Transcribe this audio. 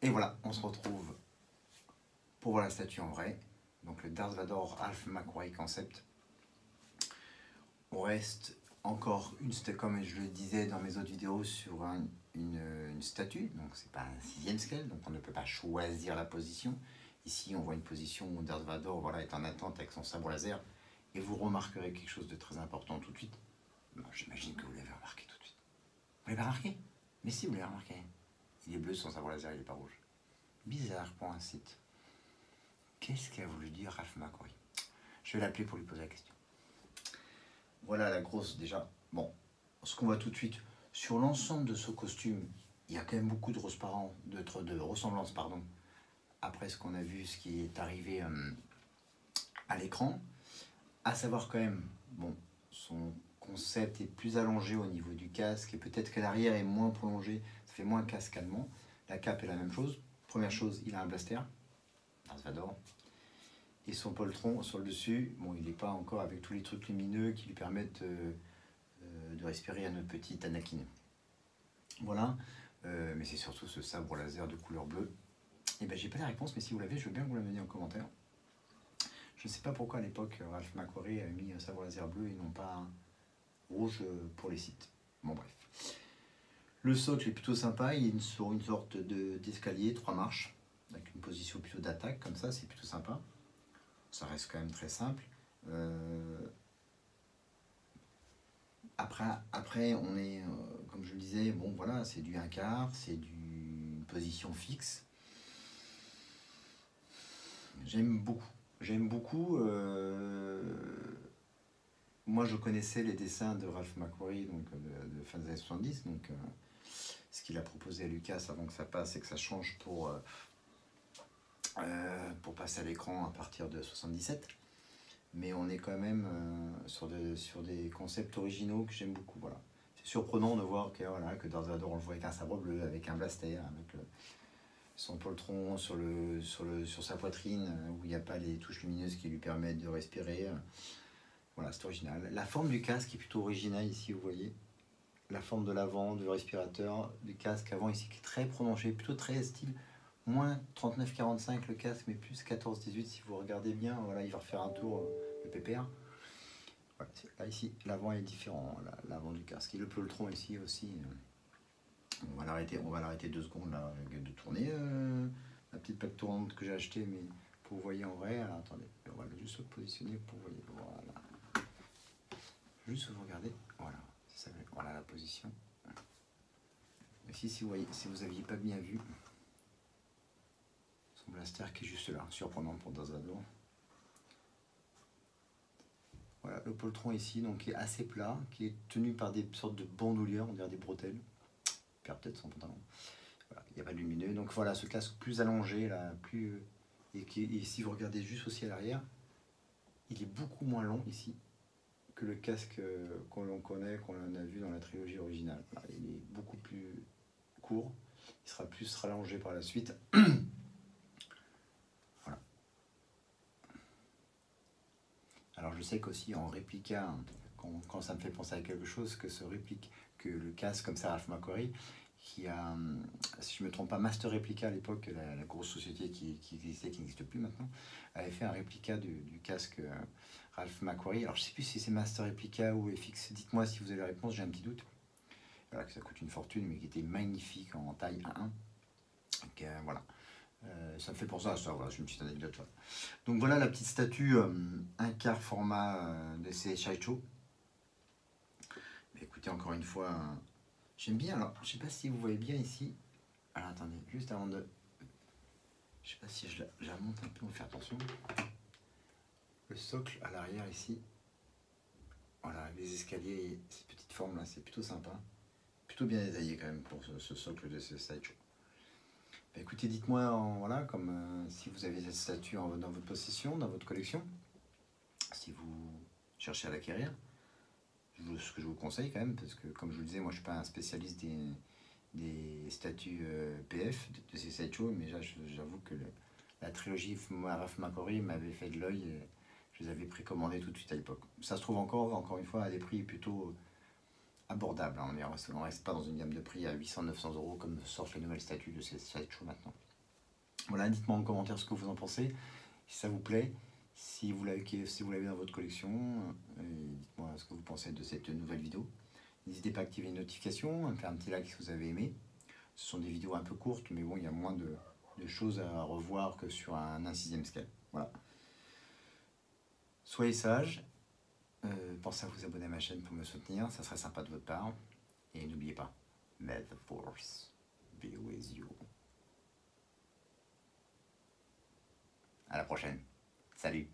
Et voilà, on se retrouve pour voir la statue en vrai. Donc le Darth Vader Ralph McQuarrie concept. On reste encore comme je le disais dans mes autres vidéos, sur une statue. Donc c'est pas un 6e scale, donc on ne peut pas choisir la position. Ici on voit une position où Darth Vader voilà, est en attente avec son sabre laser. Et vous remarquerez quelque chose de très important tout de suite. J'imagine que vous l'avez remarqué tout de suite. Vous l'avez pas remarqué? Mais si, vous l'avez remarqué. Il est bleu, son sabre laser, il n'est pas rouge. Bizarre pour un site. Qu'est-ce qu'a voulu dire Ralph McQuarrie? Je vais l'appeler pour lui poser la question. Voilà la grosse déjà. Bon, ce qu'on voit tout de suite, sur l'ensemble de ce costume, il y a quand même beaucoup de ressemblances, pardon, après ce qu'on a vu, ce qui est arrivé à l'écran. À savoir quand même, bon, son concept est plus allongé au niveau du casque et peut-être que l'arrière est moins prolongé, ça fait moins casque allemand. La cape est la même chose. Première chose, il a un blaster, Darth Vader. Et son poltron sur le dessus, bon, il n'est pas encore avec tous les trucs lumineux qui lui permettent de respirer à notre petit Anakin. Voilà, mais c'est surtout ce sabre laser de couleur bleue. Et ben j'ai pas la réponse, mais si vous l'avez, je veux bien que vous la mettiez en commentaire. Je ne sais pas pourquoi à l'époque Ralph McQuarrie a mis un sabre laser bleu et non pas rouge pour les sites. Bon bref. Le socle est plutôt sympa, il est sur une sorte d'escalier, 3 marches, avec une position plutôt d'attaque, comme ça, c'est plutôt sympa. Ça reste quand même très simple. Après, on est, comme je le disais, bon voilà, c'est du 1/4, c'est une position fixe. J'aime beaucoup. J'aime beaucoup. Moi, je connaissais les dessins de Ralph McQuarrie, donc de fin des années 70. Donc, ce qu'il a proposé à Lucas avant que ça passe et que ça change pour passer à l'écran à partir de 77. Mais on est quand même sur des concepts originaux que j'aime beaucoup. Voilà. C'est surprenant de voir que Darth Vader, on le voit avec un sabre bleu, avec un blaster, avec son poltron sur sa poitrine, où il n'y a pas les touches lumineuses qui lui permettent de respirer. Voilà, c'est original. La forme du casque est plutôt originale ici, vous voyez. La forme de l'avant, du respirateur, du casque avant ici qui est très prononcé, plutôt très style moins 39-45 le casque, mais plus 14-18 si vous regardez bien. Voilà, il va refaire un tour le PPR. Voilà, là ici, l'avant est différent, l'avant du casque. Et le poltron ici aussi. On va l'arrêter 2 secondes là, de tourner la petite plaque tournante que j'ai achetée, mais pour vous voyez en vrai. Alors attendez, on va juste se positionner pour vous voyez. Voilà. Juste vous regardez, voilà, ça, voilà la position. Ici, si vous aviez pas bien vu son blaster qui est juste là, surprenant pour Darth Vader. Voilà, le poltron ici, donc qui est assez plat, qui est tenu par des sortes de bandoulières, on dirait des bretelles. Il perd peut-être son pantalon. Voilà, il n'y a pas de lumineux. Donc voilà, ce casque plus allongé, là, et si vous regardez juste aussi à l'arrière, il est beaucoup moins long ici que le casque qu'on connaît, qu'on a vu dans la trilogie originale. Voilà, il est beaucoup plus court, il sera plus rallongé par la suite. Voilà. Alors je sais qu'aussi en réplica, quand ça me fait penser à quelque chose, que le casque comme ça, Ralph McQuarrie, qui a, si je ne me trompe pas, Master Replica à l'époque, la grosse société qui existait, qui n'existe plus maintenant, avait fait un réplica du casque Ralph McQuarrie. Alors je ne sais plus si c'est Master Replica ou FX, dites-moi si vous avez la réponse, j'ai un petit doute. Voilà, que ça coûte une fortune, mais qui était magnifique en taille 1-1. Donc voilà, ça me fait penser à ça, voilà, c'est une petite anecdote. Voilà. Donc voilà la petite statue 1/4 format de ces Sideshow. Écoutez, encore une fois, j'aime bien. Alors, je ne sais pas si vous voyez bien ici. Alors, attendez, juste avant de... Je ne sais pas si je la monte un peu, on va faire attention. Le socle à l'arrière ici. Voilà, les escaliers, ces petites formes là, c'est plutôt sympa. Plutôt bien détaillé quand même pour ce socle de ce Sideshow. Bah, écoutez, dites-moi, voilà, comme si vous avez cette statue dans votre possession, dans votre collection. Si vous cherchez à l'acquérir. Ce que je vous conseille quand même, parce que comme je vous le disais, moi je ne suis pas un spécialiste des statues PF de ces Sideshow, mais j'avoue que la trilogie Ralph McQuarrie m'avait fait de l'œil, je les avais précommandés tout de suite à l'époque. Ça se trouve encore une fois, à des prix plutôt abordables. On ne reste pas dans une gamme de prix à 800-900 € comme sortent les nouvelles statues de ces Sideshow maintenant. Voilà, dites-moi en commentaire ce que vous en pensez, si ça vous plaît, si vous l'avez dans votre collection, dites-moi ce que vous pensez de cette nouvelle vidéo. N'hésitez pas à activer les notifications, à faire un petit like si vous avez aimé. Ce sont des vidéos un peu courtes, mais bon, il y a moins de choses à revoir que sur un 1/6 scale. Voilà. Soyez sages, pensez à vous abonner à ma chaîne pour me soutenir, ça serait sympa de votre part. Et n'oubliez pas, may the force be with you. À la prochaine. Salut.